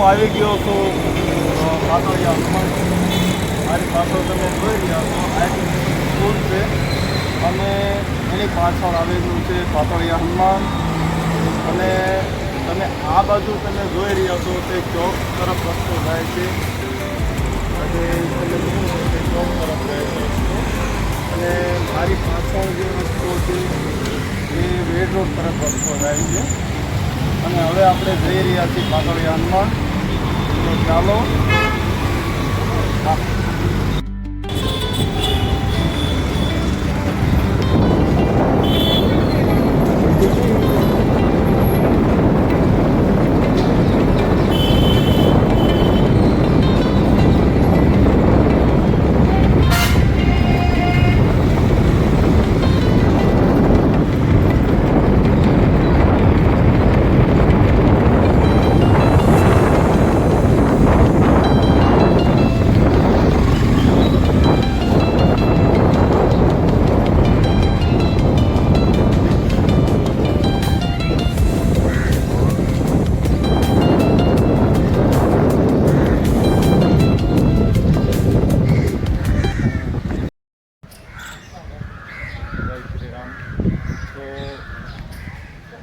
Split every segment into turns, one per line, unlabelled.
આવી ગયો છું પાતળિયા હનુમાન. મારી પાછળ તમે જોઈ રહ્યા છો આ સ્કૂલ છે અને એની પાછળ આવેલું છે પાતળિયા હનુમાન. અને તમે આ બાજુ તમે જોઈ રહ્યા છો તે ચોક તરફ રસ્તો જાય છે અને તમે જુઓ તે ચોક તરફ જાય છે રસ્તો. અને મારી પાછળ જે રસ્તો છે એ વેડ રોડ તરફ રસ્તો જાય છે. અને હવે આપણે જઈ રહ્યા છીએ પાતળિયા હનુમાન. તો ચાલો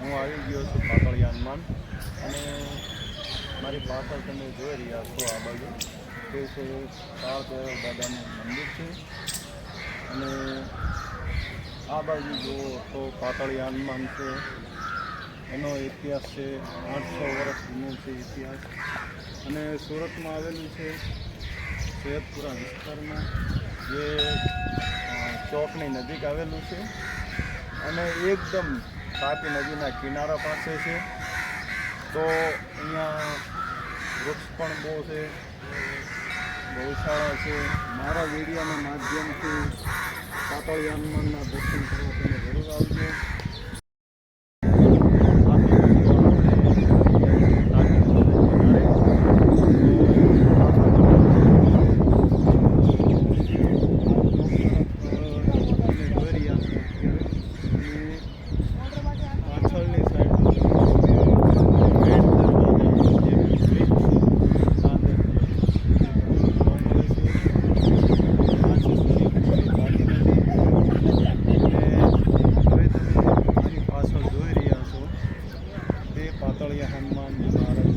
હું આવી ગયો છું પાતળિયા હનુમાન. અને મારી પાછળ તમે જોઈ રહ્યા છો આ બાજુ તે છે કાળભૈરવ દાદાનું મંદિર છે. અને આ બાજુ જુઓ તો પાતળિયા હનુમાન છે. એનો ઇતિહાસ છે 800 વર્ષ જૂનો છે ઇતિહાસ. અને સુરતમાં આવેલું છે સૈયદપુરા વિસ્તારમાં, જે ચોકની નજીક આવેલું છે. અને એકદમ તાપી નદીના કિનારા પાસે છે. તો અહીંયા વૃક્ષ પણ બહુ છે, ગૌશાળા છે. મારા વિડીયોના માધ્યમથી પાતળિયા હનુમાનના દર્શન કરવા તમે જરૂર આવજો. પાતળિયા હનુમાન મહારાજ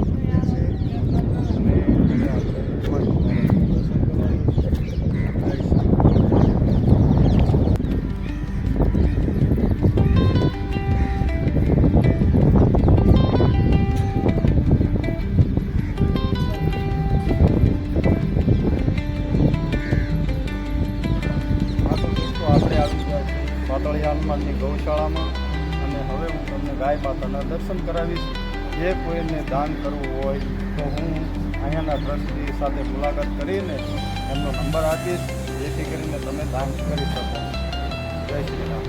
પાતળિયા હનુમાનની ગૌશાળામાં. અને હવે હું તમને ગાય માતાના દર્શન કરાવીશ. જે કોઈને દાન કરવું હોય તો હું અહીંયાના ટ્રસ્ટી સાથે મુલાકાત કરીને એમનો નંબર આપીશ, જેથી કરીને તમે દાન કરી શકો. જય શ્રી રામ.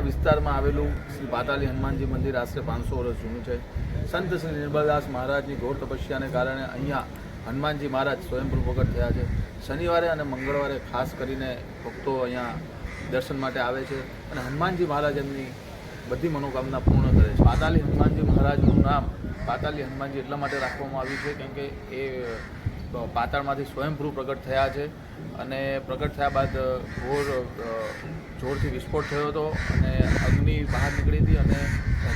ભૂગલીસરા વિસ્તારમાં આવેલું શ્રી પાતાલી હનુમાનજી મંદિર આશરે 500 વર્ષ જૂનું છે. સંત શ્રી નિર્મલદાસ મહારાજની ઘોર તપસ્યાને કારણે અહીંયા હનુમાનજી મહારાજ સ્વયંભૂ પ્રગટ થયા છે. શનિવારે અને મંગળવારે ખાસ કરીને ભક્તો અહીંયા દર્શન માટે આવે છે અને હનુમાનજી મહારાજ એમની બધી મનોકામના પૂર્ણ કરે છે. પાતાલી હનુમાનજી મહારાજનું નામ પાતાલી હનુમાનજી એટલા માટે રાખવામાં આવ્યું છે કેમ કે એ પાતાળમાંથી સ્વયંભૂ પ્રગટ થયા છે અને પ્રગટ થયા બાદ ઘોર જોરથી વિસ્ફોટ થયો હતો અને અગ્નિ બહાર નીકળી હતી અને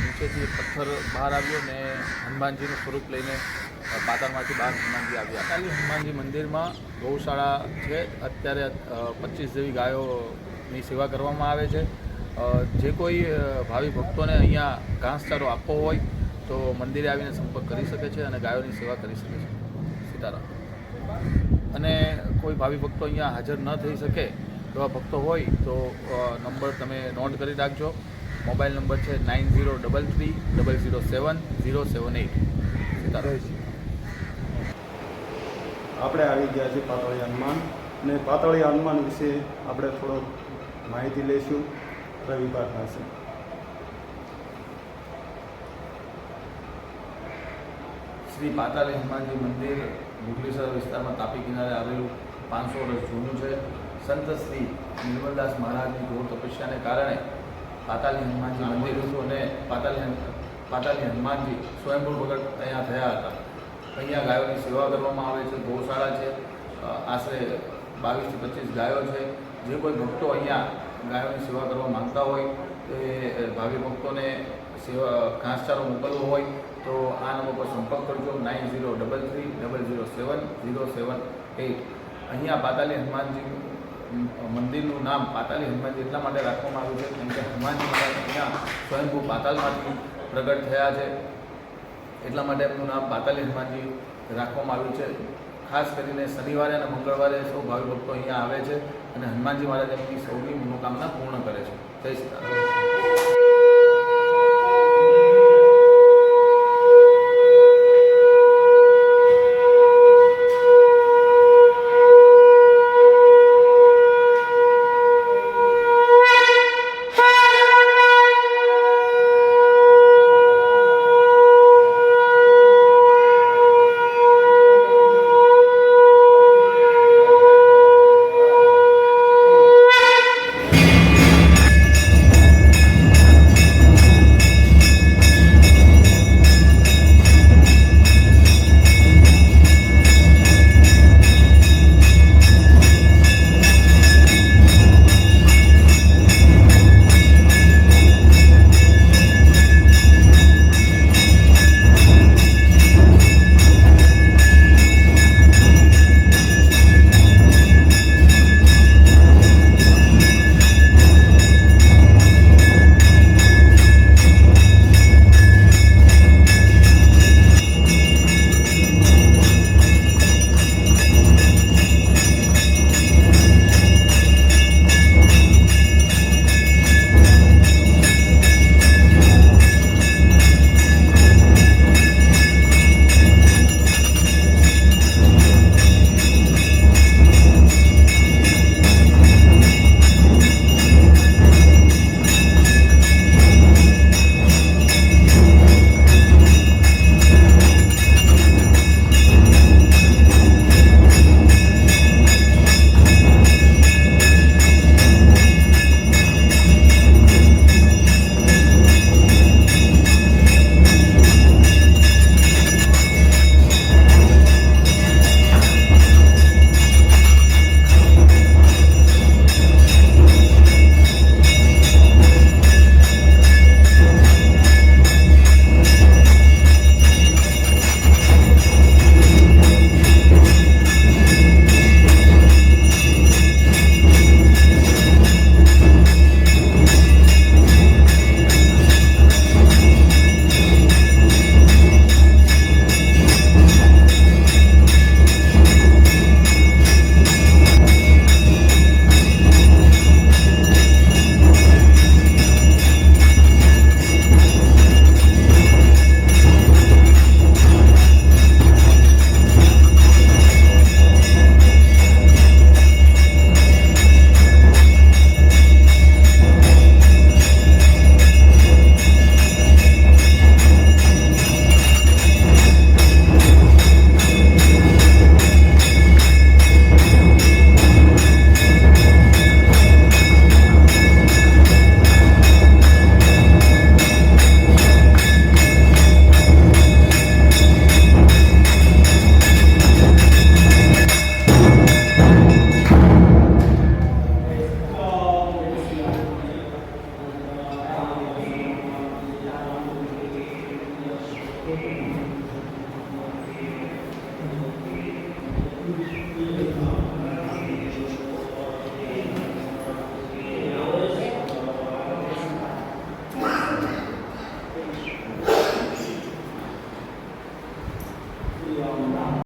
નીચેથી એક પથ્થર બહાર આવ્યો અને હનુમાનજીનું સ્વરૂપ લઈને પાતાળમાંથી બહાર હનુમાનજી આવ્યા. પાતાલી હનુમાનજી મંદિરમાં ગૌશાળા છે. અત્યારે 25 જેવી ગાયોની સેવા કરવામાં આવે છે. જે કોઈ ભાવિ ભક્તોને અહીંયા ઘાસચારો આપવો હોય તો મંદિરે આવીને સંપર્ક કરી શકે છે અને ગાયોની સેવા કરી શકે છે. સીતારામ. અને કોઈ ભાવિ ભક્તો અહીંયા હાજર ન થઈ શકે એવા ભક્તો હોય તો નંબર તમે નોટ કરી રાખજો. મોબાઈલ નંબર છે 9033007078. સીતારામ.
આપણે આવી ગયા છીએ પાતાળી હનુમાન અને પાતાળી હનુમાન વિશે આપણે થોડો માહિતી લઈશું. રવિ પાસે
શ્રી પાતાલી હનુમાનજી મંદિર ભૂગલીસરા વિસ્તારમાં તાપી કિનારે આવેલું 500 વર્ષ જૂનું છે. સંત શ્રી નિર્મલદાસ મહારાજની ઘોર તપસ્યાને કારણે પાતાલી હનુમાનજી મંદિર હતું અને પાતાલી હનુમાનજી સ્વયંભૂ પ્રગટ અહીંયા થયા હતા. અહીંયા ગાયોની સેવા કરવામાં આવે છે. ગૌશાળા છે. આશરે 22 થી 25 ગાયો છે. જે કોઈ ભક્તો અહીંયા ગાયોની સેવા કરવા માંગતા હોય તો એ ભાવિ ભક્તોને સેવા ઘાસચારો મોકલવો હોય તો આ નંબર પર સંપર્ક કરજો 9033007078. અહીંયા પાતાલી હનુમાનજી મંદિરનું નામ પાતાલી હનુમાનજી એટલા માટે રાખવામાં આવ્યું છે કેમ કે હનુમાનજી મહારાજ અહીંયા સ્વયંભૂ પાતાલમાંથી પ્રગટ થયા છે. એટલા માટે એમનું નામ પાતાલી હનુમાનજી રાખવામાં આવ્યું છે. ખાસ કરીને શનિવારે અને મંગળવારે સૌ ભાવિ ભક્તો અહીંયા આવે છે અને હનુમાનજી મહારાજ એમની સૌની મનોકામના પૂર્ણ કરે છે. જય સીતારામ.